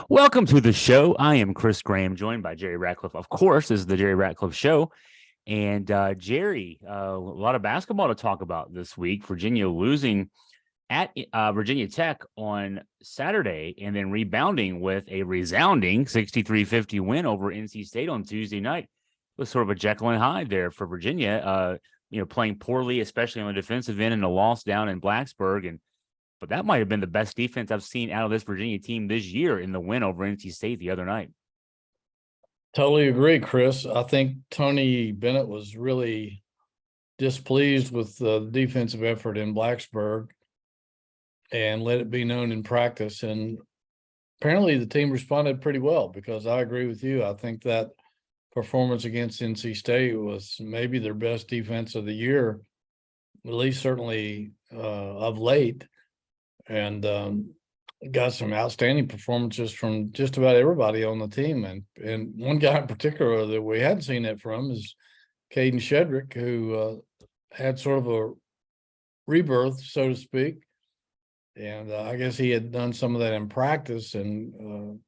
Welcome to the show. I am Chris Graham, joined by Jerry Ratcliffe. Of course, this is the Jerry Ratcliffe Show. And Jerry, a lot of basketball to talk about this week. Virginia losing at Virginia Tech on Saturday and then rebounding with a resounding 63-50 win over NC State on Tuesday night. It was sort of a Jekyll and Hyde there for Virginia, playing poorly, especially on the defensive end, and a loss down in Blacksburg. But that might have been the best defense I've seen out of this Virginia team this year in the win over NC State the other night. Totally agree, Chris. I think Tony Bennett was really displeased with the defensive effort in Blacksburg and let it be known in practice. And apparently the team responded pretty well, because I agree with you. I think that performance against NC State was maybe their best defense of the year, at least certainly of late. And got some outstanding performances from just about everybody on the team. And one guy in particular that we hadn't seen it from is Caden Shedrick, who had sort of a rebirth, so to speak. And I guess he had done some of that in practice and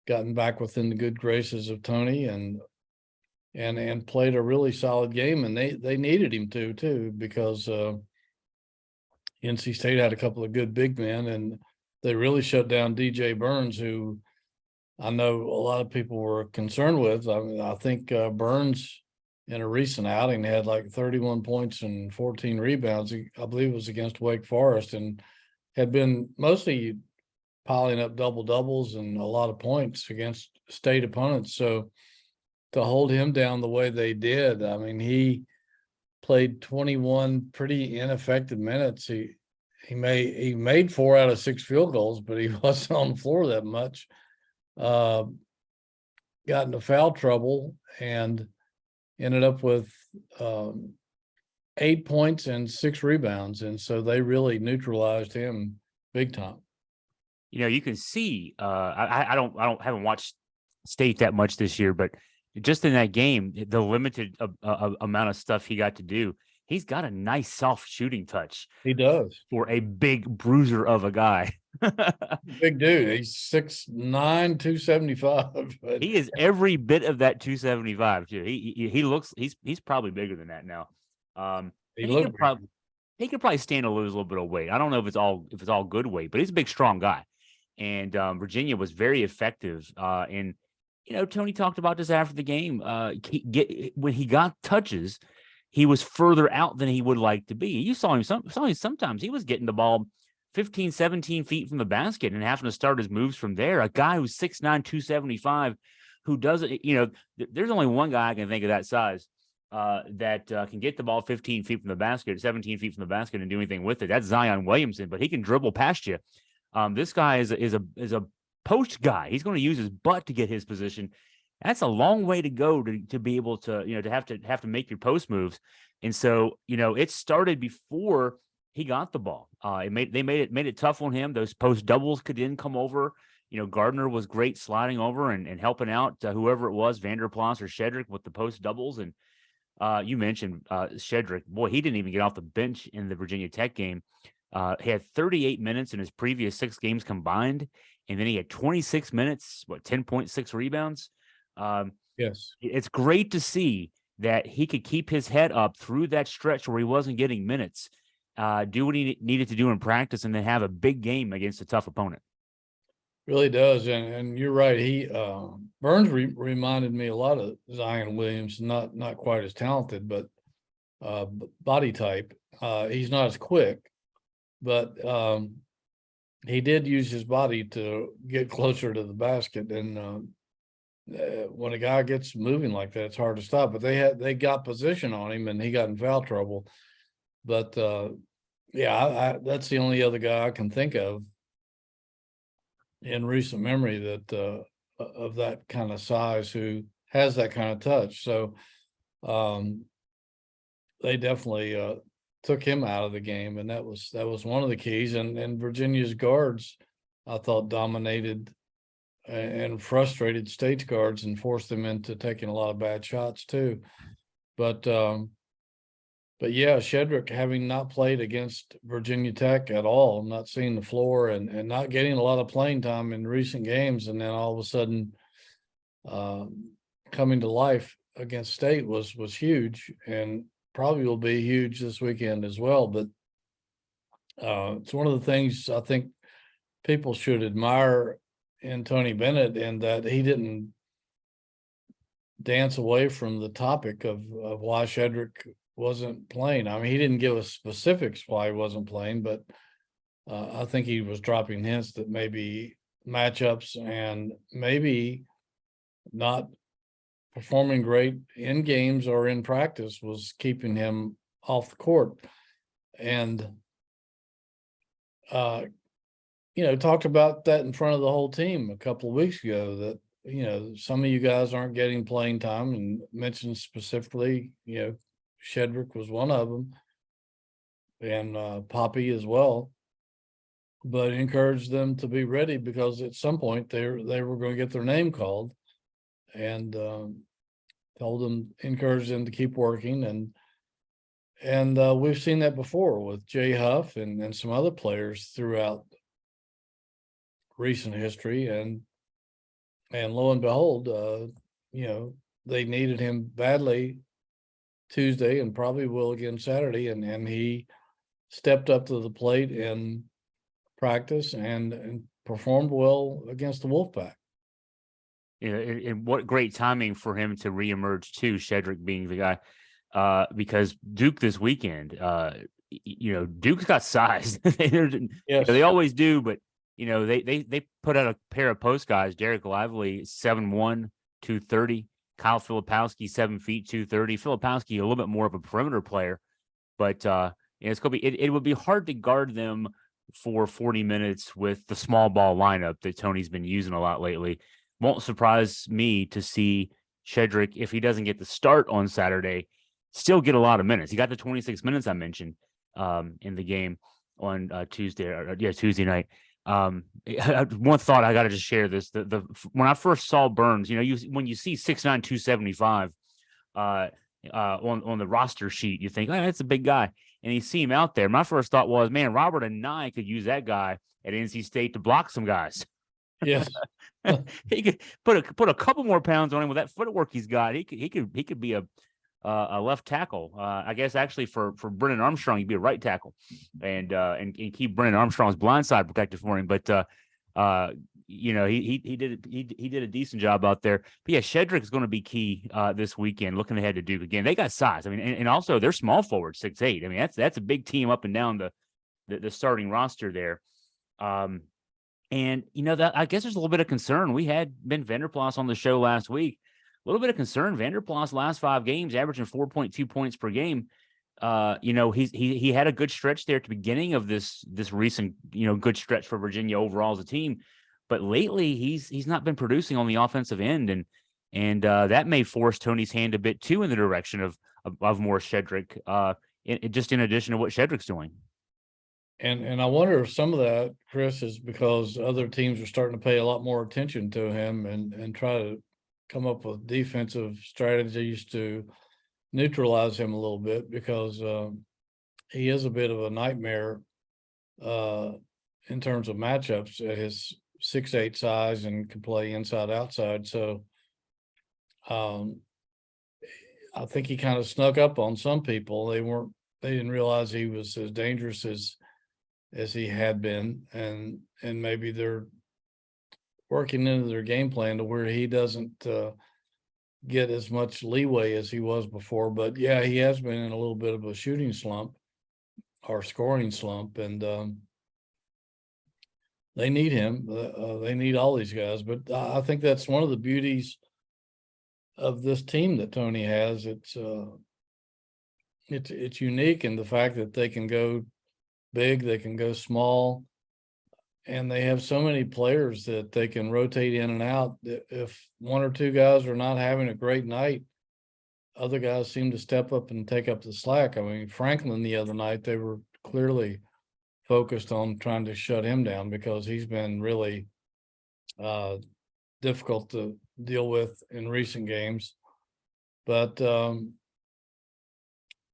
gotten back within the good graces of Tony and played a really solid game. And they needed him too, because NC State had a couple of good big men, and they really shut down DJ Burns, who I know a lot of people were concerned with. I mean, I think Burns in a recent outing had like 31 points and 14 rebounds. I believe it was against Wake Forest, and had been mostly piling up double doubles and a lot of points against state opponents. So to hold him down the way they did, I mean, he played 21 pretty ineffective minutes. He made 4 out of 6 field goals, but he wasn't on the floor that much. Got into foul trouble and ended up with 8 points and 6 rebounds, and so they really neutralized him big time. You can see. I haven't watched State that much this year, but just in that game, the limited amount of stuff he got to do, he's got a nice soft shooting touch. He does, for a big bruiser of a guy. Big dude. He's 6'9", 275. He is every bit of that 275 too. He looks he's probably bigger than that now. He could probably stand to lose a little bit of weight. I don't know if it's all good weight, but he's a big, strong guy. And Virginia was very effective. And Tony talked about this after the game. When he got touches, he was further out than he would like to be. You saw him sometimes he was getting the ball 15, 17 feet from the basket and having to start his moves from there. A guy who's 6'9", 275, who doesn't, there's only one guy I can think of that size that can get the ball 15 feet from the basket, 17 feet from the basket, and do anything with it. That's Zion Williamson, but he can dribble past you. This guy is a post guy. He's going to use his butt to get his position. That's a long way to go to be able to, to have to make your post moves. And so, it started before he got the ball. They made it tough on him. Those post doubles didn't come over. Gardner was great sliding over and helping out whoever it was, Vanderplas or Shedrick, with the post doubles. And you mentioned Shedrick. Boy, he didn't even get off the bench in the Virginia Tech game. He had 38 minutes in his previous 6 games combined, and then he had 26 minutes, 10.6 rebounds. Yes, it's great to see that he could keep his head up through that stretch where he wasn't getting minutes, do what he needed to do in practice, and then have a big game against a tough opponent. Really does. And you're right. He Burns reminded me a lot of Zion Williams, not quite as talented, but body type. He's not as quick, but he did use his body to get closer to the basket. And when a guy gets moving like that, it's hard to stop. But they got position on him, and he got in foul trouble. But that's the only other guy I can think of in recent memory that of that kind of size who has that kind of touch. So they definitely took him out of the game, and that was one of the keys. And Virginia's guards, I thought, dominated and frustrated State's guards and forced them into taking a lot of bad shots too. But But yeah, Shedrick, having not played against Virginia Tech at all, not seeing the floor and not getting a lot of playing time in recent games, and then all of a sudden coming to life against State was huge, and probably will be huge this weekend as well. But it's one of the things I think people should admire in Tony Bennett, in that he didn't dance away from the topic of why Shedrick wasn't playing. I mean, he didn't give us specifics why he wasn't playing, but I think he was dropping hints that maybe matchups and maybe not performing great in games or in practice was keeping him off the court. And talked about that in front of the whole team a couple of weeks ago, that some of you guys aren't getting playing time, and mentioned specifically Shedrick was one of them, and Poppy as well, but encouraged them to be ready, because at some point they were going to get their name called, and encouraged them to keep working. And we've seen that before with Jay Huff and some other players throughout recent history, and lo and behold, they needed him badly Tuesday, and probably will again Saturday, and he stepped up to the plate in practice and performed well against the Wolfpack. And what great timing for him to reemerge too, Shedrick being the guy, because Duke this weekend, Duke's got size. Yes. They always do, but they put out a pair of post guys. Derek Lively, 7'1", 230. Kyle Filipowski, 7 feet, 230. Filipowski, a little bit more of a perimeter player, but it's going to be. It would be hard to guard them for 40 minutes with the small ball lineup that Tony's been using a lot lately. Won't surprise me to see Shedrick, if he doesn't get the start on Saturday, still get a lot of minutes. He got the 26 minutes I mentioned in the game on Tuesday night. One thought I got to just share this. When I first saw Burns, when you see 6'9", 275 on the roster sheet, you think, oh, that's a big guy. And you see him out there. My first thought was, man, Robert and Nye could use that guy at NC State to block some guys. Yes. He could put a couple more pounds on him with that footwork he's got. He could be a left tackle. I guess actually for Brennan Armstrong, he'd be a right tackle, and keep Brennan Armstrong's blind side protected for him. But he did a decent job out there. But yeah, Shedrick is going to be key this weekend. Looking ahead to Duke again, they got size. I mean, and also they're small forward, 6'8". I mean, that's a big team up and down the starting roster there. And that I guess there's a little bit of concern. We had Ben Vanderplas on the show last week. A little bit of concern. Vanderplas last 5 games, averaging 4.2 points per game. He had a good stretch there at the beginning of this recent good stretch for Virginia overall as a team, but lately he's not been producing on the offensive end, and that may force Tony's hand a bit too in the direction of more Shedrick. Just in addition to what Shedrick's doing. And I wonder if some of that, Chris, is because other teams are starting to pay a lot more attention to him and try to come up with defensive strategies to neutralize him a little bit, because he is a bit of a nightmare in terms of matchups at his 6'8" size, and can play inside outside. So I think he kind of snuck up on some people. They didn't realize he was as dangerous as he had been, and maybe they're working into their game plan to where he doesn't get as much leeway as he was before. But yeah, he has been in a little bit of a shooting slump or scoring slump, and they need him. They need all these guys. But I think that's one of the beauties of this team that Tony has. It's unique in the fact that they can go big, they can go small, and they have so many players that they can rotate in and out. If 1 or 2 guys are not having a great night, other guys seem to step up and take up the slack. I mean, Franklin the other night, they were clearly focused on trying to shut him down, because he's been really difficult to deal with in recent games. But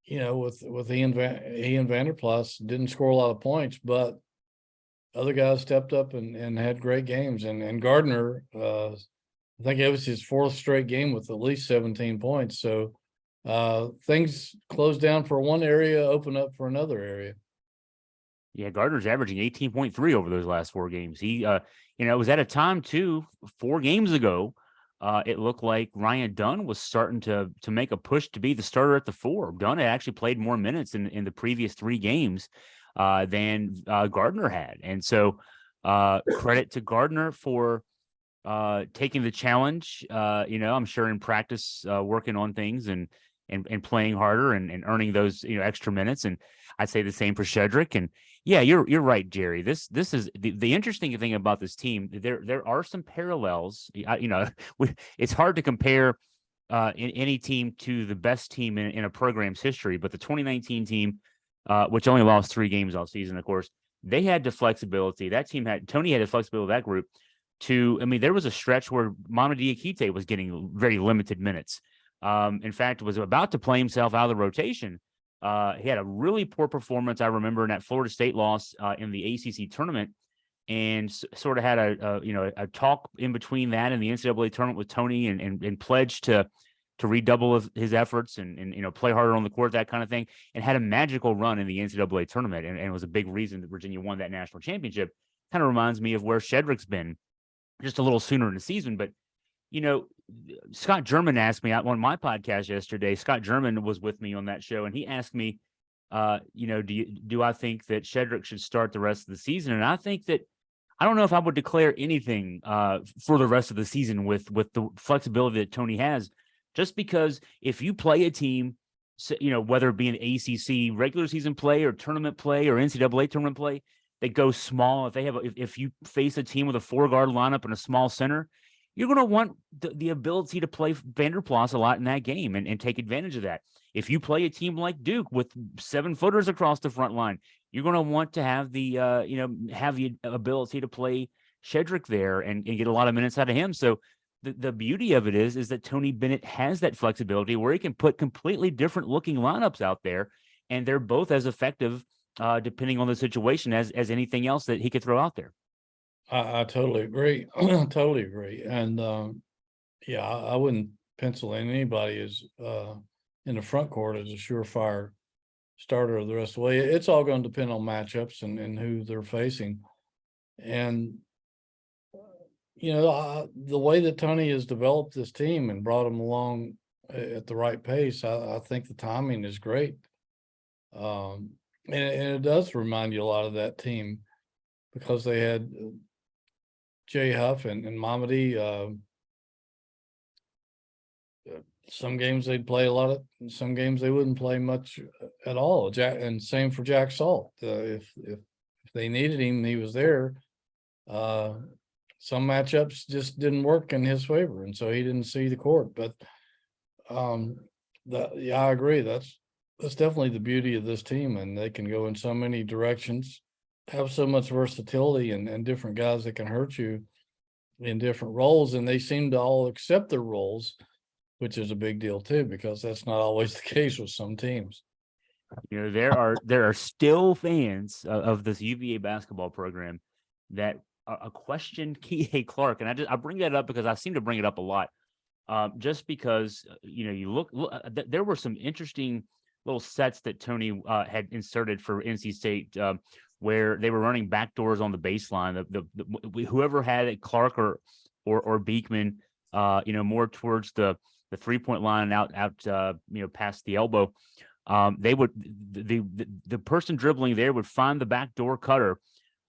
with Ian Vanderplas, didn't score a lot of points, but other guys stepped up and had great games. And Gardner, I think it was his fourth straight game with at least 17 points. So things closed down for one area, open up for another area. Yeah, Gardner's averaging 18.3 over those last 4 games. He, it was at a time too, 4 games ago. It looked like Ryan Dunn was starting to make a push to be the starter at the 4. Dunn had actually played more minutes in the previous 3 games than Gardner had. And so credit to Gardner for taking the challenge, I'm sure in practice, working on things and playing harder and earning those, extra minutes. And I'd say the same for Shedrick. And yeah, you're right, Jerry. This is the interesting thing about this team. There are some parallels. It's hard to compare in any team to the best team in a program's history, but the 2019 team, which only lost 3 games all season, of course, they had the flexibility. That team Tony had the flexibility of that group there was a stretch where Mama Diakite was getting very limited minutes. In fact, was about to play himself out of the rotation. He had a really poor performance, I remember, in that Florida State loss in the ACC tournament, and sort of had a talk in between that and the NCAA tournament with Tony, and pledged to redouble his efforts and play harder on the court, that kind of thing, and had a magical run in the NCAA tournament, and was a big reason that Virginia won that national championship. Kind of reminds me of where Shedrick's been just a little sooner in the season. But, Scott German asked me on my podcast yesterday. Scott German was with me on that show, and he asked me, do I think that Shedrick should start the rest of the season? And I think that I don't know if I would declare anything for the rest of the season with the flexibility that Tony has, just because if you play a team, whether it be an ACC regular season play or tournament play or NCAA tournament play, that go small, if you face a team with a 4-guard lineup and a small center, you're going to want the ability to play Vanderplas a lot in that game and take advantage of that. If you play a team like Duke with 7-footers across the front line, you're going to want to have the ability to play Shedrick there and get a lot of minutes out of him. So the beauty of it is that Tony Bennett has that flexibility where he can put completely different looking lineups out there, and they're both as effective depending on the situation as anything else that he could throw out there. I totally agree. Totally agree. And I wouldn't pencil in anybody as in the front court as a surefire starter the rest of the way. It's all going to depend on matchups and who they're facing. And the way that Tony has developed this team and brought them along at the right pace, I think the timing is great. And it does remind you a lot of that team, because they had Jay Huff and Mamadi. Some games they'd play a lot of, some games they wouldn't play much at all. And same for Jack Salt. If they needed him, he was there. Some matchups just didn't work in his favor, and so he didn't see the court. But I agree. That's definitely the beauty of this team, and they can go in so many directions, have so much versatility and different guys that can hurt you in different roles, and they seem to all accept their roles, which is a big deal too, because that's not always the case with some teams. There are still fans of this UVA basketball program that question Kihei Clark, and I bring that up because I seem to bring it up a lot, just because you look there were some interesting little sets that Tony had inserted for NC State, where they were running backdoors on the baseline. Whoever had it, Clark or Beekman, more towards the 3-point line out past the elbow. They would the person dribbling there would find the backdoor cutter.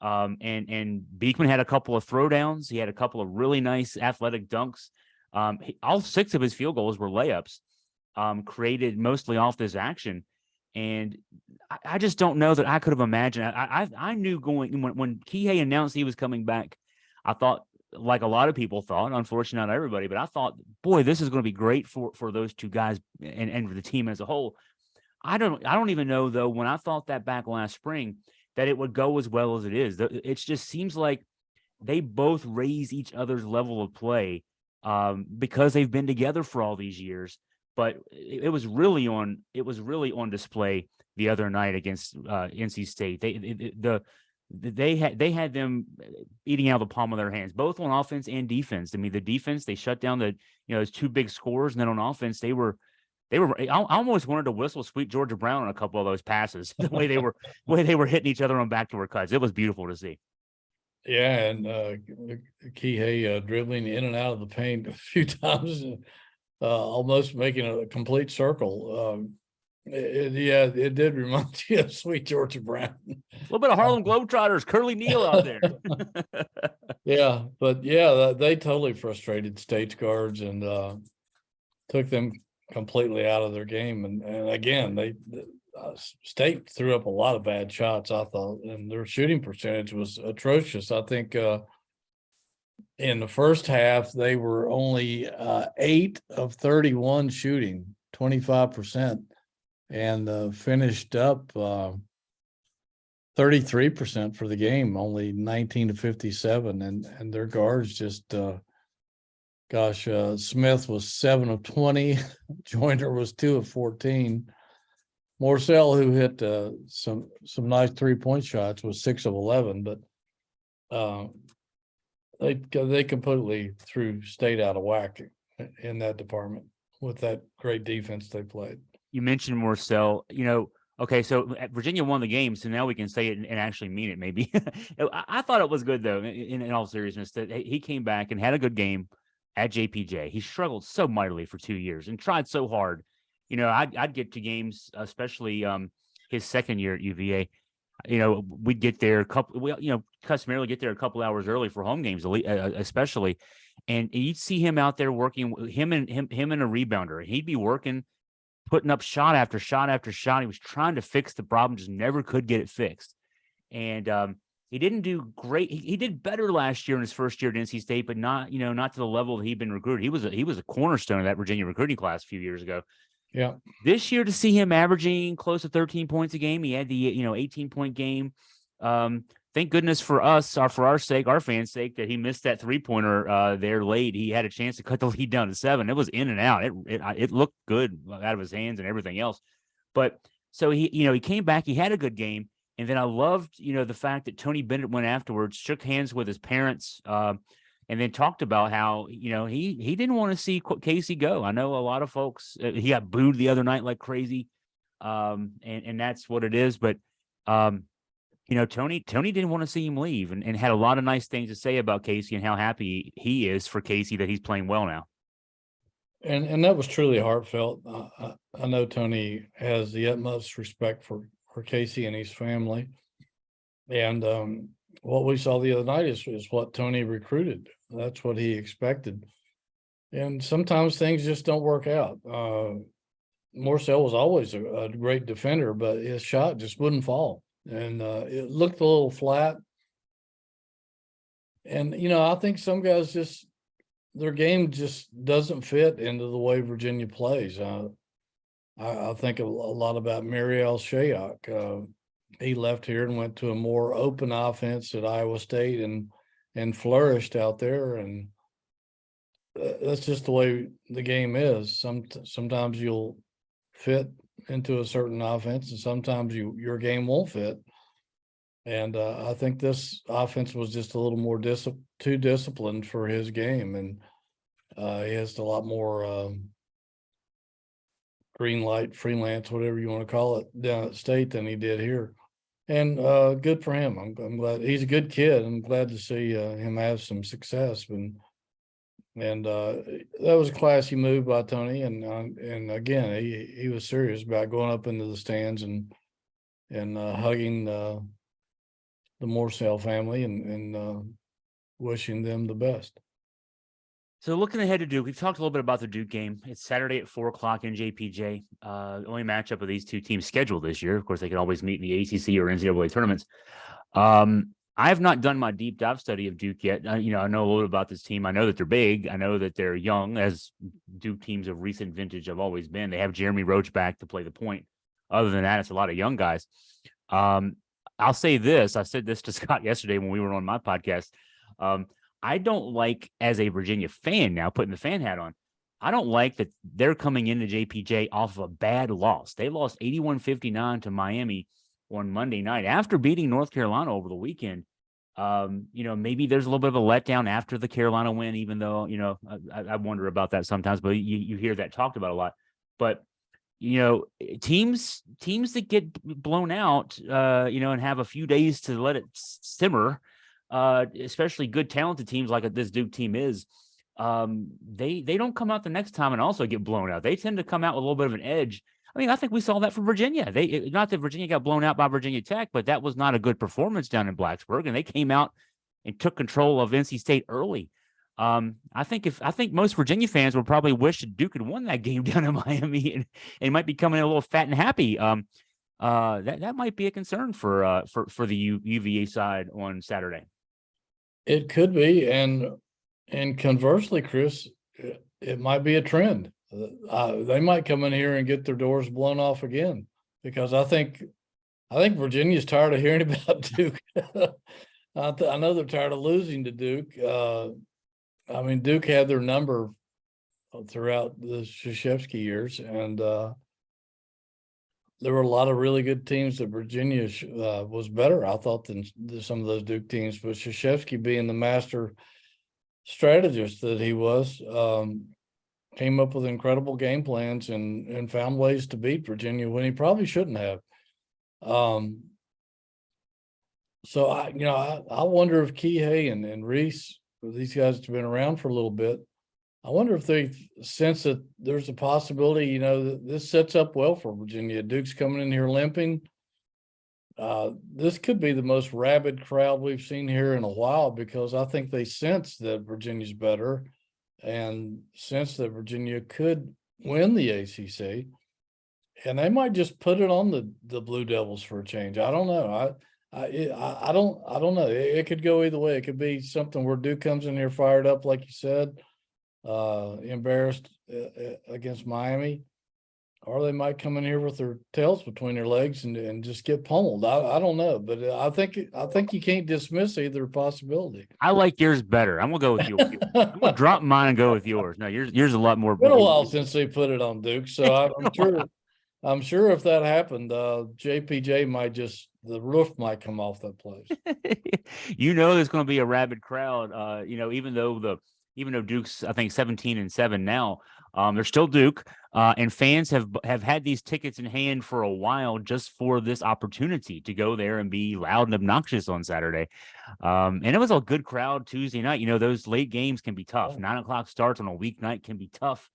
And Beekman had a couple of throwdowns. He had a couple of really nice athletic dunks. All 6 of his field goals were layups, created mostly off this action. And I just don't know that I could have imagined. I knew when Kihei announced he was coming back, I thought, like a lot of people thought, unfortunately not everybody, but I thought, boy, this is going to be great for those 2 guys and for the team as a whole. I don't even know, though, when I thought that back last spring, that it would go as well as it is. It just seems like they both raise each other's level of play because they've been together for all these years. but it was really on display the other night against NC State. They had them eating out of the palm of their hands, both on offense and defense. I mean, the defense, they shut down those two big scores, and then on offense, they were. I almost wanted to whistle "Sweet Georgia Brown" on a couple of those passes. The way they were hitting each other on backdoor cuts, it was beautiful to see. Yeah, and Kihei dribbling in and out of the paint a few times, almost making a complete circle. It did remind you of Sweet Georgia Brown. A little bit of Harlem Globetrotters, Curly Neal out there. Yeah, but yeah, they totally frustrated State's guards and took them completely out of their game. And again, State threw up a lot of bad shots, I thought, and their shooting percentage was atrocious. I think in the first half, they were only 8 of 31 shooting, 25%, and finished up 33% for the game, only 19 to 57. And their guards just, Smith was 7 of 20, Joyner was 2 of 14. Morcell, who hit some nice 3-point shots, was 6 of 11, but they completely threw State out of whack in that department with that great defense they played. You mentioned Morcell, okay, so Virginia won the game, so now we can say it and actually mean it, maybe. I thought it was good, though, in all seriousness, that he came back and had a good game at JPJ. He struggled so mightily for 2 years and tried so hard. I'd get to games, especially his second year at UVA. We'd get there customarily get there a couple hours early for home games, especially, and you'd see him out there working, him and a rebounder. He'd be working, putting up shot after shot after shot. He was trying to fix the problem, just never could get it fixed. And he didn't do great. He did better last year in his first year at NC State, but not to the level that he'd been recruited. He was a cornerstone of that Virginia recruiting class a few years ago. Yeah. This year, to see him averaging close to 13 points a game, he had the 18-point game. Thank goodness for us, for our sake, our fans' sake, that he missed that 3-pointer there late. He had a chance to cut the lead down to 7. It was in and out. It looked good out of his hands and everything else. But so he came back. He had a good game, and then I loved the fact that Tony Bennett went afterwards, shook hands with his parents, and then talked about how, he didn't want to see Casey go. I know a lot of folks, he got booed the other night like crazy. And that's what it is. But, Tony didn't want to see him leave and had a lot of nice things to say about Casey and how happy he is for Casey that he's playing well now. And that was truly heartfelt. I know Tony has the utmost respect for Casey and his family. And what we saw the other night is what Tony recruited. That's what he expected. And sometimes things just don't work out. Morcell was always a great defender, but his shot just wouldn't fall. And it looked a little flat. And, I think some guys their game just doesn't fit into the way Virginia plays. I think a lot about Mariel Shayok. He left here and went to a more open offense at Iowa State and flourished out there. And that's just the way the game is. Sometimes you'll fit into a certain offense, and sometimes your game won't fit. And I think this offense was just a little more too disciplined for his game, and he has a lot more green light, freelance, whatever you want to call it, down at State than he did here. And good for him. I'm glad he's a good kid. I'm glad to see him have some success. And that was a classy move by Tony. And again, he was serious about going up into the stands and hugging the Morcell family and wishing them the best. So looking ahead to Duke, we've talked a little bit about the Duke game. It's Saturday at 4:00 in JPJ. Only matchup of these two teams scheduled this year. Of course, they can always meet in the ACC or NCAA tournaments. I have not done my deep dive study of Duke yet. I know a little bit about this team. I know that they're big. I know that they're young, as Duke teams of recent vintage have always been. They have Jeremy Roach back to play the point. Other than that, it's a lot of young guys. I'll say this. I said this to Scott yesterday when we were on my podcast. I don't like, as a Virginia fan now, putting the fan hat on, I don't like that they're coming into JPJ off of a bad loss. They lost 81-59 to Miami on Monday night after beating North Carolina over the weekend. Maybe there's a little bit of a letdown after the Carolina win, even though, I wonder about that sometimes, but you hear that talked about a lot. But, teams that get blown out, and have a few days to let it simmer, especially good talented teams like this Duke team is, they don't come out the next time and also get blown out. They tend to come out with a little bit of an edge. I mean, I think we saw that from Virginia. Not that Virginia got blown out by Virginia Tech, but that was not a good performance down in Blacksburg, and they came out and took control of NC State early. I think most Virginia fans would probably wish that Duke had won that game down in Miami and might be coming in a little fat and happy. That might be a concern for the UVA side on Saturday. It could be, and conversely, Chris, it might be a trend. They might come in here and get their doors blown off again, because I think Virginia's tired of hearing about Duke. I know they're tired of losing to Duke. Duke had their number throughout the Krzyzewski years, and there were a lot of really good teams that Virginia was better, I thought, than some of those Duke teams. But Krzyzewski, being the master strategist that he was, came up with incredible game plans and found ways to beat Virginia when he probably shouldn't have. So I wonder if Kihei and Reese, these guys have been around for a little bit. I wonder if they sense that there's a possibility, that this sets up well for Virginia. Duke's coming in here limping. This could be the most rabid crowd we've seen here in a while, because I think they sense that Virginia's better and sense that Virginia could win the ACC, and they might just put it on the Blue Devils for a change. I don't know. I don't know. It could go either way. It could be something where Duke comes in here fired up, like you said, embarrassed against Miami, or they might come in here with their tails between their legs and just get pummeled. I don't know, but I think you can't dismiss either possibility. I like yours better. I'm gonna go with yours. I'm gonna drop mine and go with yours. No, yours a lot more. It's been a while since they put it on Duke, so I'm sure if that happened, JPJ the roof might come off that place. There's going to be a rabid crowd. Even though Duke's, I think, 17-7 now, they're still Duke, and fans have had these tickets in hand for a while just for this opportunity to go there and be loud and obnoxious on Saturday. And it was a good crowd Tuesday night. Those late games can be tough. 9:00 starts on a weeknight can be tough.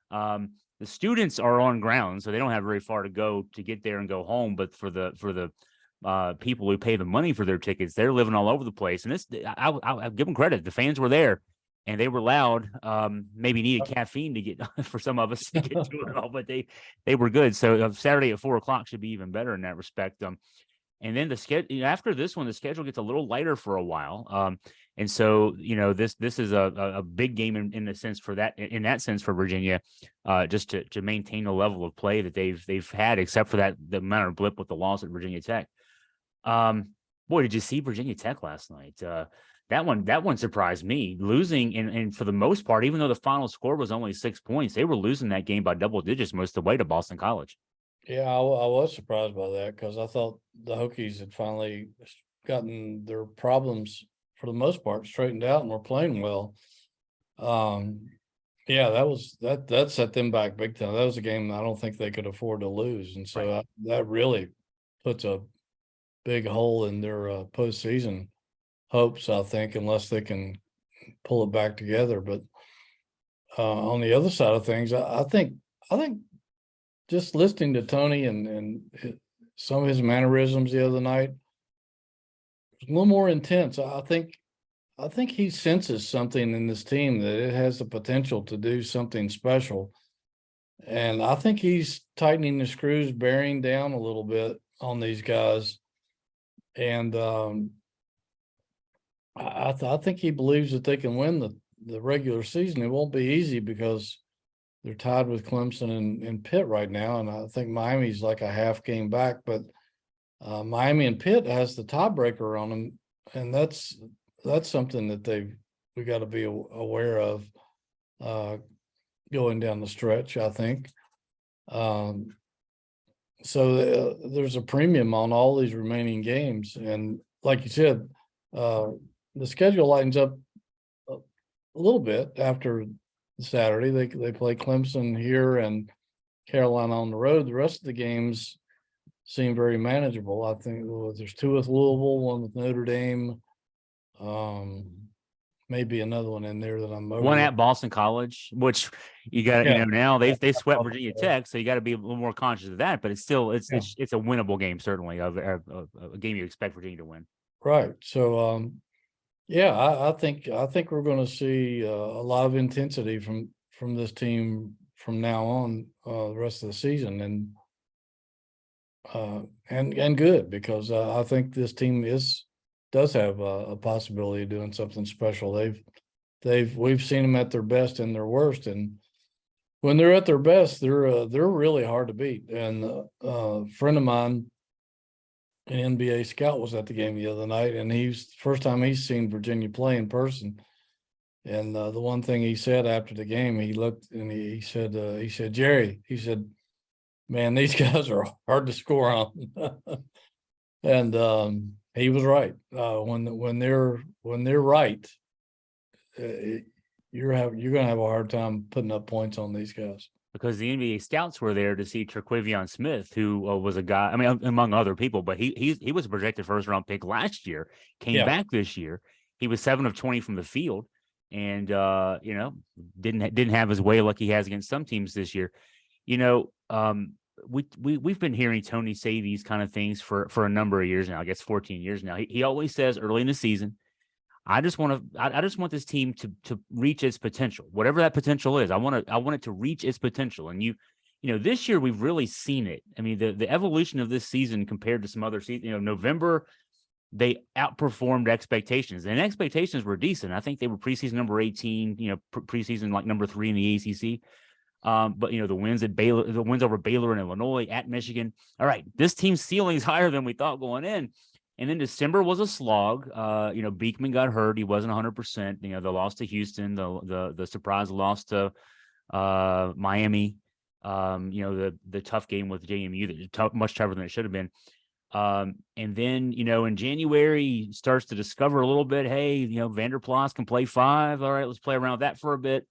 The students are on ground, so they don't have very far to go to get there and go home. But for the people who pay the money for their tickets, they're living all over the place. And I'll give them credit. The fans were there and they were loud. Maybe needed caffeine to get for some of us to get to it all, but they were good. So Saturday at 4:00 should be even better in that respect. And then the schedule after this one, the schedule gets a little lighter for a while. And so, this is a big game in the sense for that, in that sense for Virginia, just to maintain the level of play that they've had, except for the minor blip with the loss at Virginia Tech. Boy, did you see Virginia Tech last night? That one surprised me, losing, and for the most part, even though the final score was only 6 points, they were losing that game by double digits most of the way to Boston College. Yeah, I was surprised by that, because I thought the Hokies had finally gotten their problems, for the most part, straightened out and were playing well. Yeah, that set them back big time. That was a game I don't think they could afford to lose, and so that really puts a big hole in their postseason hopes, I think, unless they can pull it back together. But on the other side of things, I think just listening to Tony and some of his mannerisms the other night, a little more intense. I think he senses something in this team, that it has the potential to do something special. And I think he's tightening the screws, bearing down a little bit on these guys. And I think he believes that they can win the regular season. It won't be easy, because they're tied with Clemson and Pitt right now. And I think Miami's like a half game back, but Miami and Pitt has the tiebreaker on them, and that's something that we got to be aware of. going down the stretch, I think. So there's a premium on all these remaining games. And like you said, the schedule lightens up a little bit after Saturday. They play Clemson here and Carolina on the road. The rest of the games seem very manageable. I think there's 2 with Louisville, 1 with Notre Dame. Maybe another one in there that I'm over. One at Boston College, which you got, now they swept Virginia Tech, so you got to be a little more conscious of that. But it's still it's a winnable game, certainly of a game you expect Virginia to win. Right. So I think we're going to see a lot of intensity from this team from now on the rest of the season, and good, because I think this team does have a possibility of doing something special. We've seen them at their best and their worst, and when they're at their best, they're really hard to beat. And a friend of mine, an NBA scout, was at the game the other night, and first time he's seen Virginia play in person. And the one thing he said after the game, he looked and he said, Jerry, he said, man, these guys are hard to score on. And he was right. When they're right, you're going to have a hard time putting up points on these guys. Because the NBA scouts were there to see Terquavion Smith, who was a guy, I mean, among other people, but he was a projected first-round pick last year, came back this year. He was 7 of 20 from the field, and didn't have his way like he has against some teams this year. We've been hearing Tony say these kind of things for a number of years now. I guess 14 years now. He always says early in the season, I just want this team to reach its potential, whatever that potential is. I want it to reach its potential. And this year we've really seen it. I mean, the evolution of this season compared to some other seasons. November, they outperformed expectations, and expectations were decent. I think they were preseason number 18. Preseason like number 3 in the ACC. But the wins over Baylor and Illinois, at Michigan. All right, this team's ceiling is higher than we thought going in. And then December was a slog. Beekman got hurt; he wasn't 100%. The loss to Houston, the surprise loss to Miami. The tough game with JMU, much tougher than it should have been. And then in January, he starts to discover a little bit. Hey, Vanderplas can play 5. All right, let's play around with that for a bit.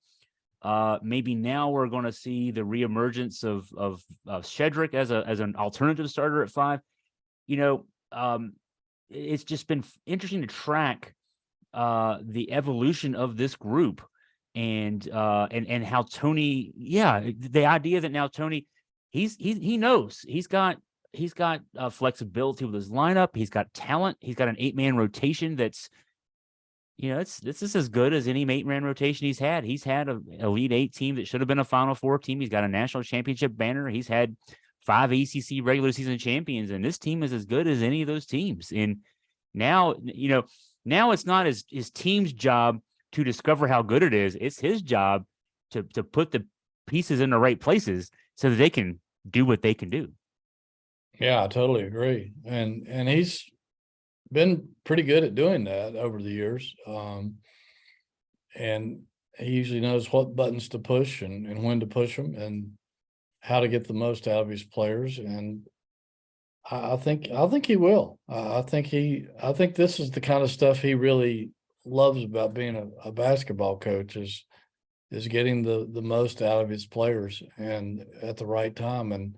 Maybe now we're going to see the reemergence of Shedrick as an alternative starter at 5. It's just been interesting to track the evolution of this group and how Tony, the idea that now Tony, he knows he's got flexibility with his lineup. He's got talent. He's got an 8-man rotation that's, this is as good as any 8-man rotation he's had. He's had an Elite 8 team that should have been a Final Four team. He's got a national championship banner. He's had 5 ACC regular season champions, and this team is as good as any of those teams. And now, now it's not his team's job to discover how good it is. It's his job to put the pieces in the right places so that they can do what they can do. Yeah, I totally agree. And he's been pretty good at doing that over the years. And he usually knows what buttons to push and when to push them and how to get the most out of his players. And I think he will. I think this is the kind of stuff he really loves about being a basketball coach is getting the most out of his players and at the right time, and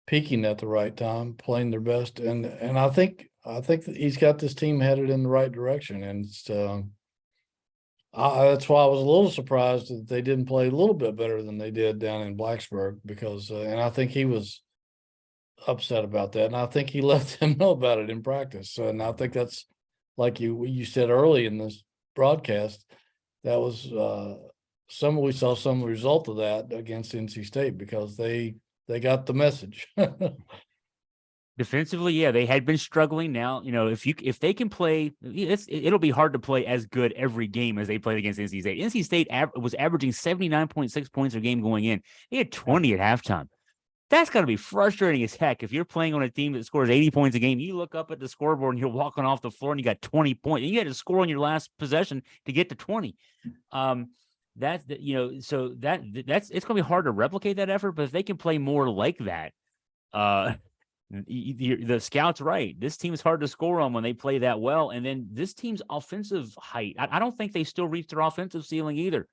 peaking at the right time, playing their best. And I think that he's got this team headed in the right direction. And it's, that's why I was a little surprised that they didn't play a little bit better than they did down in Blacksburg, because, and I think he was upset about that. And I think he let them know about it in practice. And I think that's, like you said early in this broadcast, that was we saw some result of that against NC State, because they got the message. Defensively, yeah, they had been struggling. Now, if they can play, it'll be hard to play as good every game as they played against NC State. NC State was averaging 79.6 points a game going in. They had 20 at halftime. That's got to be frustrating as heck. If you're playing on a team that scores 80 points a game, you look up at the scoreboard and you're walking off the floor and you got 20 points. And you had to score on your last possession to get to 20. that's so that's it's going to be hard to replicate that effort. But if they can play more like that, the scout's right. This team is hard to score on when they play that well. And then this team's offensive height, I don't think they still reach their offensive ceiling either.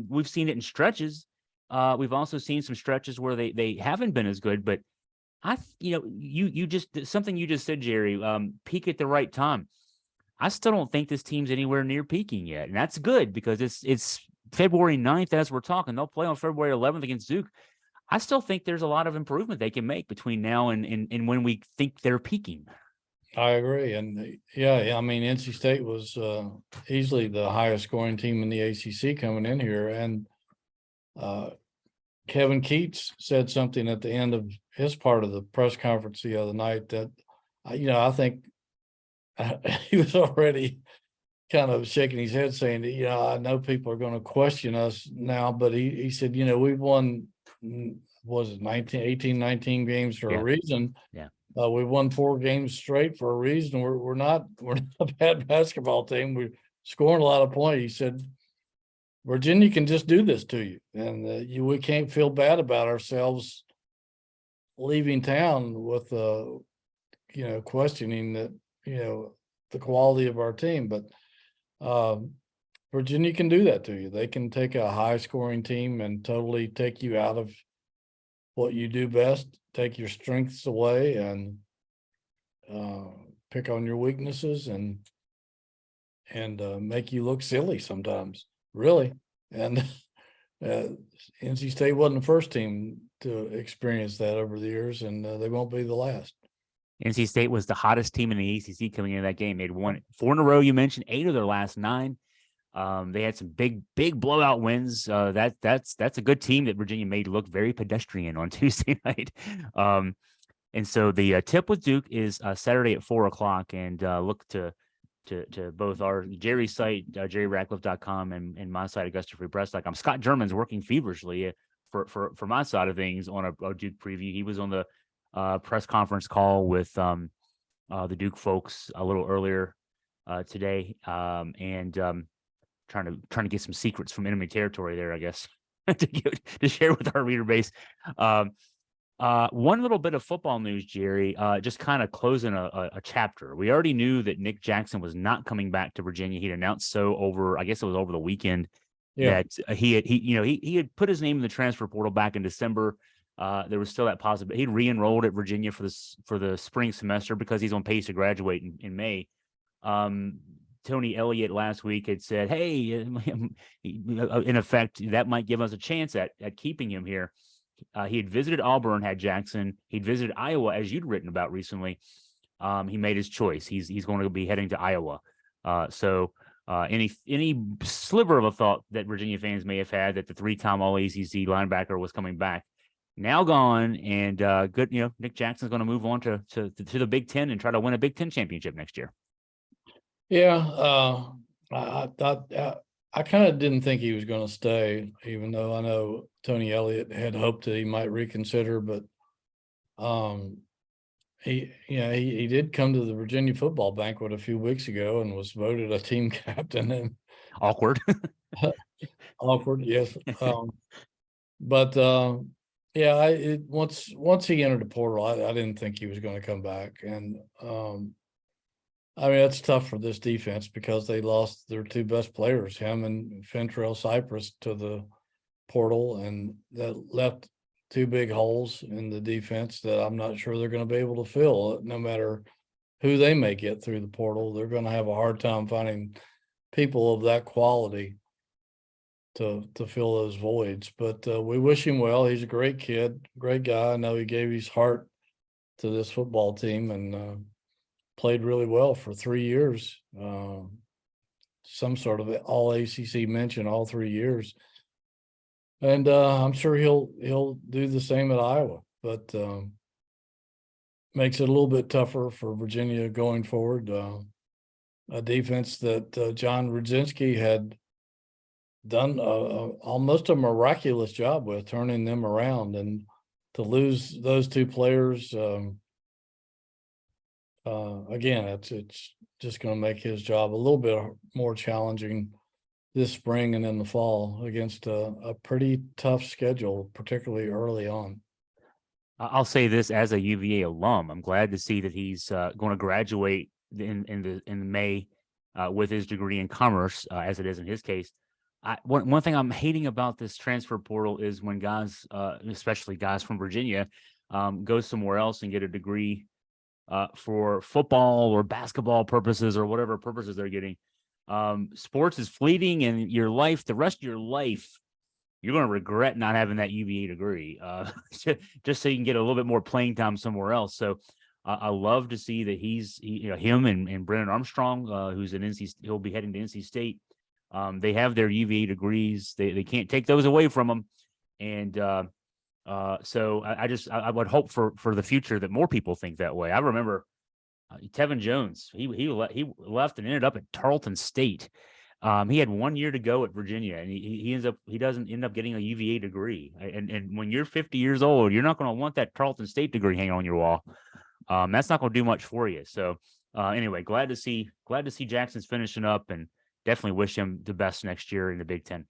We've seen it in stretches. We've also seen some stretches where they haven't been as good. But you just something you just said, Jerry. Peak at the right time. I still don't think this team's anywhere near peaking yet, and that's good because it's February 9th as we're talking. They'll play on February 11th against Duke. I still think there's a lot of improvement they can make between now and when we think they're peaking. I agree. And yeah, I mean, NC State was easily the highest scoring team in the ACC coming in here. And Kevin Keats said something at the end of his part of the press conference the other night that, I think he was already kind of shaking his head saying that, I know people are going to question us now, but he said, we've won, was it 19 games for a reason. Yeah. We won 4 games straight for a reason. We're not a bad basketball team. We're scoring a lot of points. He said, Virginia can just do this to you. And we can't feel bad about ourselves leaving town with, questioning that, the quality of our team. But Virginia can do that to you. They can take a high scoring team and totally take you out of what you do best, take your strengths away and pick on your weaknesses and make you look silly sometimes, really. And NC State wasn't the first team to experience that over the years, and they won't be the last. NC State was the hottest team in the ACC coming into that game. They'd won 4 in a row. You mentioned 8 of their last 9. They had some big blowout wins. That's a good team that Virginia made look very pedestrian on Tuesday night. And so the tip with Duke is Saturday at 4:00, and look to both our Jerry's site, jerryratcliffe.com, and my site, AugustaFreePress.com. Scott German's working feverishly for my side of things on a Duke preview. He was on the press conference call with the Duke folks a little earlier today, and trying to get some secrets from enemy territory there, I guess, to share with our reader base. One little bit of football news, Jerry, just kind of closing a chapter. We already knew that Nick Jackson was not coming back to Virginia. He'd announced so over the weekend that he had put his name in the transfer portal back in December. There was still that possibility. He'd re-enrolled at Virginia for the spring semester because he's on pace to graduate in May. Tony Elliott last week had said, hey, in effect, that might give us a chance at keeping him here. He had visited Auburn, had Jackson. He'd visited Iowa, as you'd written about recently. He made his choice. He's going to be heading to Iowa. So any sliver of a thought that Virginia fans may have had that the 3-time All-ACC linebacker was coming back, now gone, and good. Nick Jackson's going to move on to the Big Ten and try to win a Big Ten championship next year. Yeah, I kind of didn't think he was going to stay, even though I know Tony Elliott had hoped that he might reconsider. But he did come to the Virginia football banquet a few weeks ago and was voted a team captain. And awkward, yes. But once he entered the portal, I didn't think he was going to come back. And I mean, it's tough for this defense because they lost their 2 best players, him and Fentrell Cypress, to the portal, and that left 2 big holes in the defense that I'm not sure they're going to be able to fill. No matter who they may get through the portal, they're going to have a hard time finding people of that quality to fill those voids. But we wish him well. He's a great kid, great guy. I know he gave his heart to this football team and played really well for 3 years. Some sort of all ACC mention all 3 years. And I'm sure he'll do the same at Iowa, but makes it a little bit tougher for Virginia going forward. A defense that John Rudzinski had done almost a miraculous job with turning them around, and to lose those 2 players, again, it's just going to make his job a little bit more challenging this spring and in the fall against a pretty tough schedule, particularly early on. I'll say this as a UVA alum, I'm glad to see that he's going to graduate in May with his degree in commerce, as it is in his case. One thing I'm hating about this transfer portal is when guys, especially guys from Virginia, go somewhere else and get a degree for football or basketball purposes or whatever purposes they're getting. Sports is fleeting, and your life, the rest of your life, you're going to regret not having that UVA degree, just so you can get a little bit more playing time somewhere else. So I love to see that him and Brennan Armstrong, who's an he'll be heading to NC State. They have their UVA degrees. They can't take those away from them. And so I would hope for the future that more people think that way. I remember Tevin Jones. He left and ended up at Tarleton State. He had 1 year to go at Virginia, and he doesn't end up getting a UVA degree. And when you're 50 years old, you're not going to want that Tarleton State degree hanging on your wall. That's not going to do much for you. So anyway, glad to see Jackson's finishing up, and definitely wish him the best next year in the Big Ten.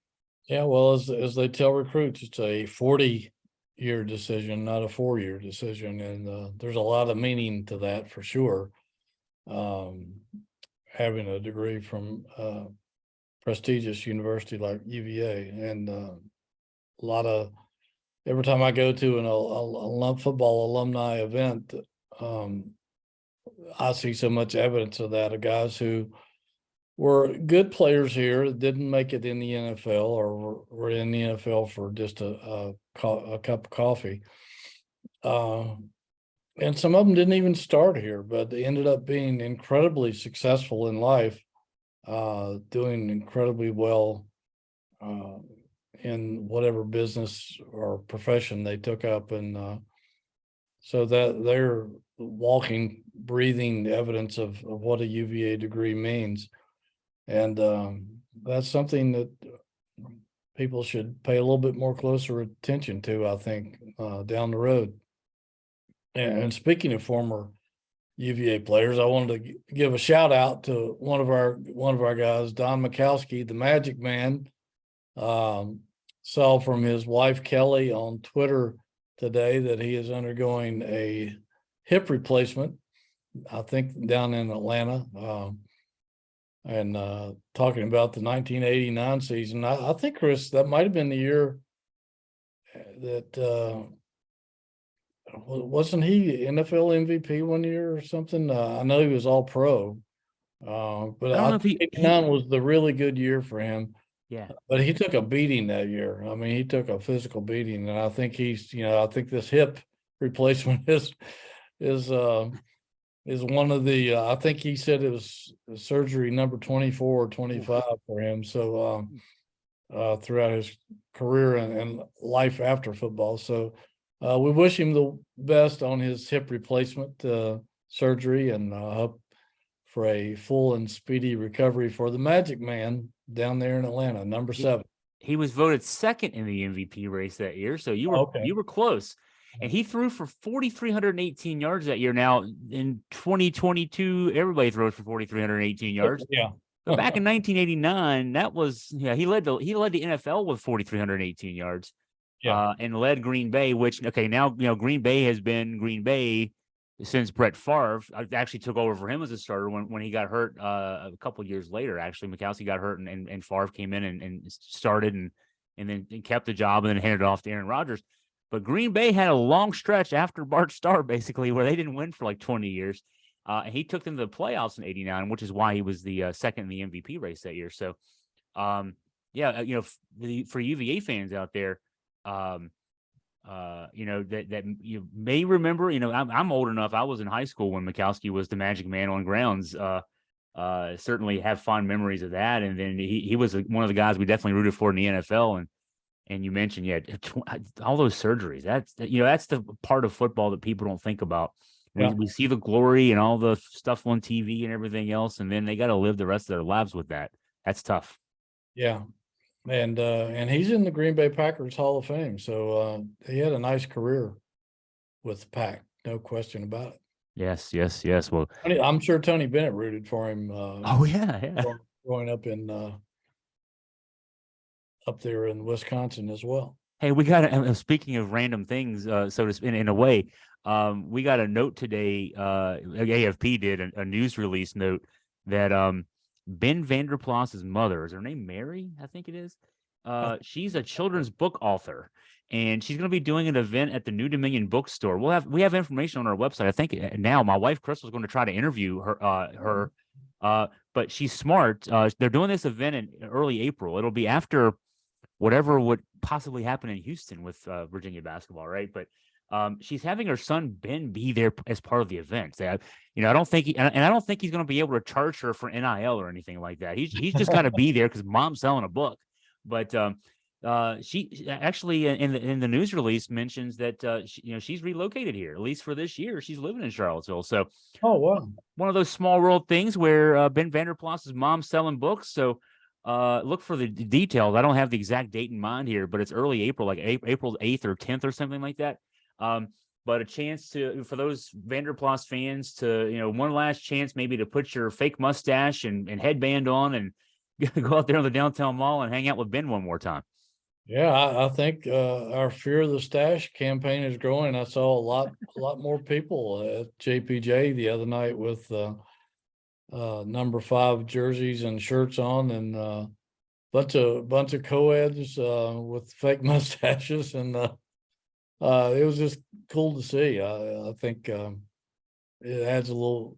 Yeah, well, as they tell recruits, it's a 40-year decision, not a 4-year decision, and there's a lot of meaning to that for sure. Having a degree from prestigious university like UVA, and a lot of, every time I go to an football alumni event, I see so much evidence of that, of guys who were good players here, didn't make it in the NFL, or were in the NFL for just a cup of coffee. And some of them didn't even start here, but they ended up being incredibly successful in life, doing incredibly well in whatever business or profession they took up. And so that they're walking, breathing evidence of what a UVA degree means. And that's something that people should pay a little bit more closer attention to, I think, down the road. And speaking of former UVA players, I wanted to give a shout out to one of our guys, Don Mikowski, the Magic Man. Saw from his wife Kelly on Twitter today that he is undergoing a hip replacement, I think down in Atlanta. And talking about the 1989 season, I think, Chris, that might have been the year that wasn't he NFL MVP 1 year or something? I know he was all pro, but I think 89 was the really good year for him. Yeah, but he took a beating that year. I mean, he took a physical beating, and I think I think this hip replacement is one of the, I think he said it was surgery number 24 or 25 for him. So throughout his career and life after football. So we wish him the best on his hip replacement surgery, and hope for a full and speedy recovery for the Magic Man down there in Atlanta, number 7. He was voted second in the MVP race that year, so you were close. And he threw for 4,318 yards that year. Now in 2022, everybody throws for 4,318 yards. Yeah. But back in 1989, that was he led the NFL with 4,318 yards. Yeah. And led Green Bay, which now Green Bay has been Green Bay since Brett Favre actually took over for him as a starter when he got hurt a couple of years later. Actually, Mikowski got hurt and Favre came in and started and then kept the job and then handed it off to Aaron Rodgers. But Green Bay had a long stretch after Bart Starr, basically, where they didn't win for like 20 years. And he took them to the playoffs in '89, which is why he was the second in the MVP race that year. So, for UVA fans out there, that you may remember, I'm old enough. I was in high school when Mikowski was the Magic Man on grounds. Certainly have fond memories of that. And then he was one of the guys we definitely rooted for in the NFL. And you mentioned, all those surgeries. That's the part of football that people don't think about. We see the glory and all the stuff on TV and everything else, and then they got to live the rest of their lives with that. That's tough. Yeah. And he's in the Green Bay Packers Hall of Fame. So he had a nice career with the Pack, no question about it. Yes. Well, I'm sure Tony Bennett rooted for him. yeah. Growing up in up there in Wisconsin as well. Hey, we got speaking of random things, so to speak, in a way, we got a note today. AFP did a news release note that Ben Vanderplas's mother, is her name Mary? I think it is. She's a children's book author, and she's going to be doing an event at the New Dominion bookstore. We have information on our website. I think now my wife Crystal's going to try to interview her. But she's smart. They're doing this event in early April. It'll be after whatever would possibly happen in Houston with Virginia basketball, right? But she's having her son Ben be there as part of the event. I don't think I don't think he's going to be able to charge her for NIL or anything like that. He's just got to be there because mom's selling a book. But she actually in the news release mentions that she's relocated here, at least for this year. She's living in Charlottesville. So, oh wow, one of those small world things where Ben Vanderplas's mom's selling books. So. Look for the details. I don't have the exact date in mind here, but it's early April, like April 8th or 10th or something like that. But a chance for those Vanderplas fans to, one last chance maybe to put your fake mustache and headband on and go out there on the downtown mall and hang out with Ben one more time. Yeah, I think our Fear of the Stash campaign is growing. I saw a lot more people at JPJ the other night with number 5 jerseys and shirts on, and bunch of co-eds with fake mustaches, and it was just cool to see. I think it adds a little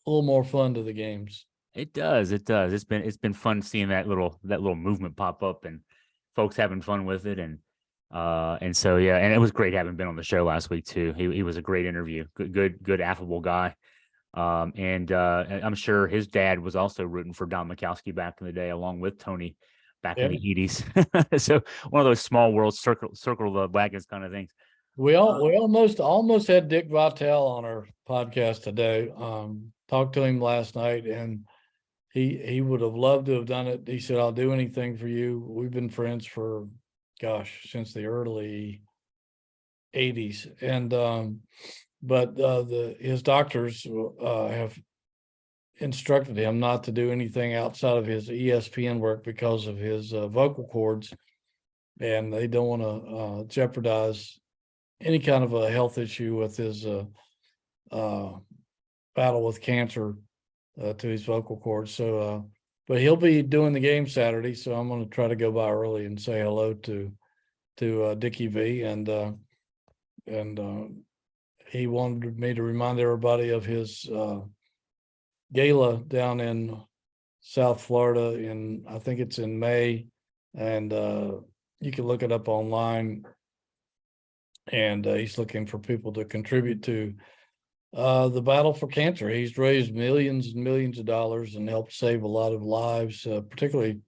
more fun to the games. It does. It's been fun seeing that little movement pop up and folks having fun with it, and so yeah, and it was great having been on the show last week too. He was a great interview. Good affable guy. And I'm sure his dad was also rooting for Don Mikowski back in the day, along with Tony back in the 80s. So one of those small world circle the wagons kind of things. We almost had Dick Vitale on our podcast today. Talked to him last night, and he would have loved to have done it. He said, "I'll do anything for you." We've been friends for, since the early 80s, and but his doctors have instructed him not to do anything outside of his ESPN work because of his vocal cords, and they don't want to jeopardize any kind of a health issue with his battle with cancer to his vocal cords. So, but he'll be doing the game Saturday, so I'm going to try to go by early and say hello to Dickie V, and he wanted me to remind everybody of his gala down in South Florida I think it's in May, and you can look it up online. And he's looking for people to contribute to the battle for cancer. He's raised millions and millions of dollars and helped save a lot of lives, particularly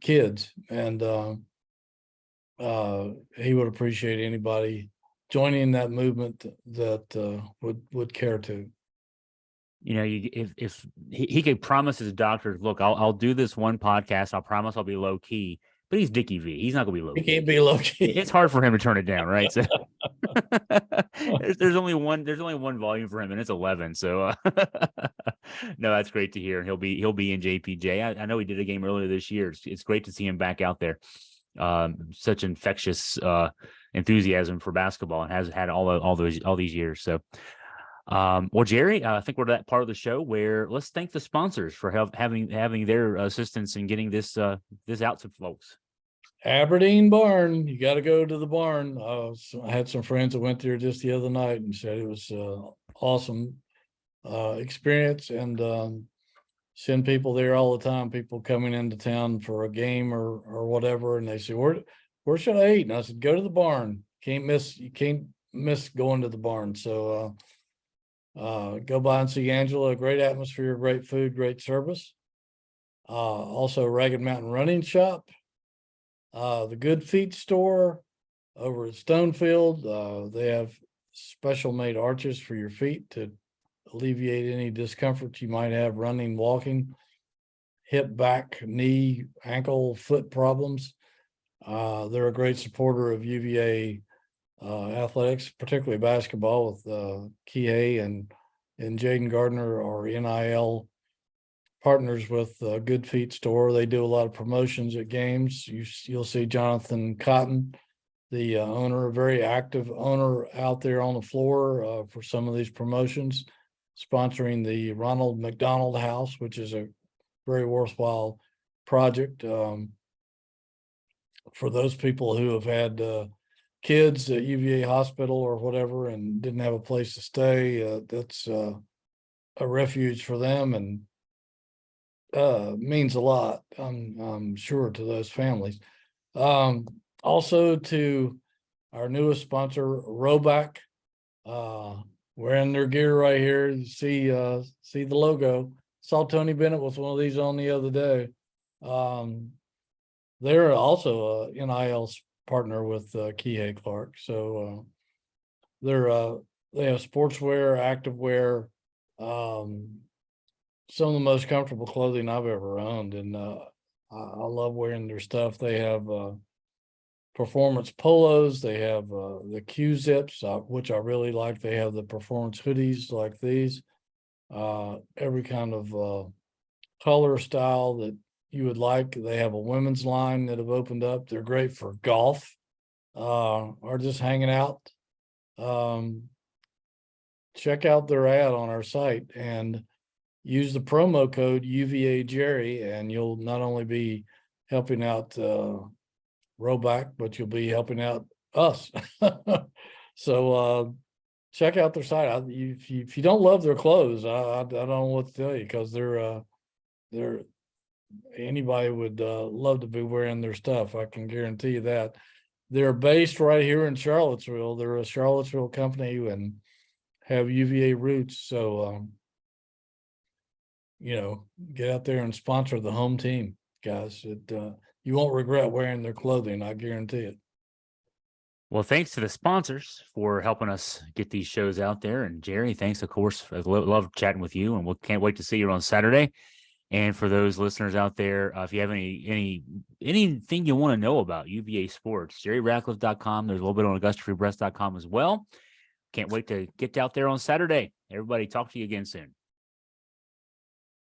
kids. And he would appreciate anybody joining that movement that would care to. If he could promise his doctors, look, I'll do this one podcast. I'll promise I'll be low key. But he's Dickie V. He's not going to be low key. He can't be low key. It's hard for him to turn it down, right? So there's only one volume for him, and it's 11. So no, that's great to hear. He'll be in JPJ. I know he did a game earlier this year. It's great to see him back out there. Such infectious enthusiasm for basketball, and has had all these years. So. Well, Jerry, I think we're at that part of the show where let's thank the sponsors for having their assistance in getting this out to folks. Aberdeen Barn, you got to go to the barn. I had some friends that went there just the other night and said it was awesome experience, and send people there all the time. People coming into town for a game or whatever, and they say, "Where should I eat?" And I said, "Go to the barn. You can't miss going to the barn." So. Go by and see Angela. Great atmosphere, great food, great service. Also Ragged Mountain Running Shop, the Good Feet store over at Stonefield. They have special made arches for your feet to alleviate any discomfort you might have running, walking, hip, back, knee, ankle, foot problems. They're a great supporter of UVA athletics, particularly basketball, with Kihei and Jaden Gardner, our NIL partners with Good Feet Store. They do a lot of promotions at games. You'll see Jonathan Cotton, the owner, a very active owner out there on the floor for some of these promotions, sponsoring the Ronald McDonald House, which is a very worthwhile project for those people who have had kids at UVA hospital or whatever and didn't have a place to stay. That's a refuge for them and means a lot, I'm sure, to those families. Also to our newest sponsor, Roback, wearing their gear right here. You see the logo. Saw Tony Bennett with one of these on the other day. They're also a NIL partner with Kihei Clark. So they have sportswear, activewear, some of the most comfortable clothing I've ever owned. And I love wearing their stuff. They have performance polos. They have the Q zips, which I really like. They have the performance hoodies like these, every kind of color style that you would like. They have a women's line that have opened up. They're great for golf or just hanging out. Check out their ad on our site and use the promo code UVA Jerry, and you'll not only be helping out Roback, but you'll be helping out us. So check out their site. If you don't love their clothes, I don't know what to tell you, because they're anybody would love to be wearing their stuff. I can guarantee you that. They're based right here in Charlottesville. They're a Charlottesville company and have UVA roots. So get out there and sponsor the home team, guys. You won't regret wearing their clothing, I guarantee it. Well, thanks to the sponsors for helping us get these shows out there. And Jerry, thanks, of course. I love chatting with you, and we can't wait to see you on Saturday. And for those listeners out there, if you have anything you want to know about UVA sports, JerryRatcliffe.com. There's a little bit on AugustaFreePress.com as well. Can't wait to get out there on Saturday. Everybody, talk to you again soon.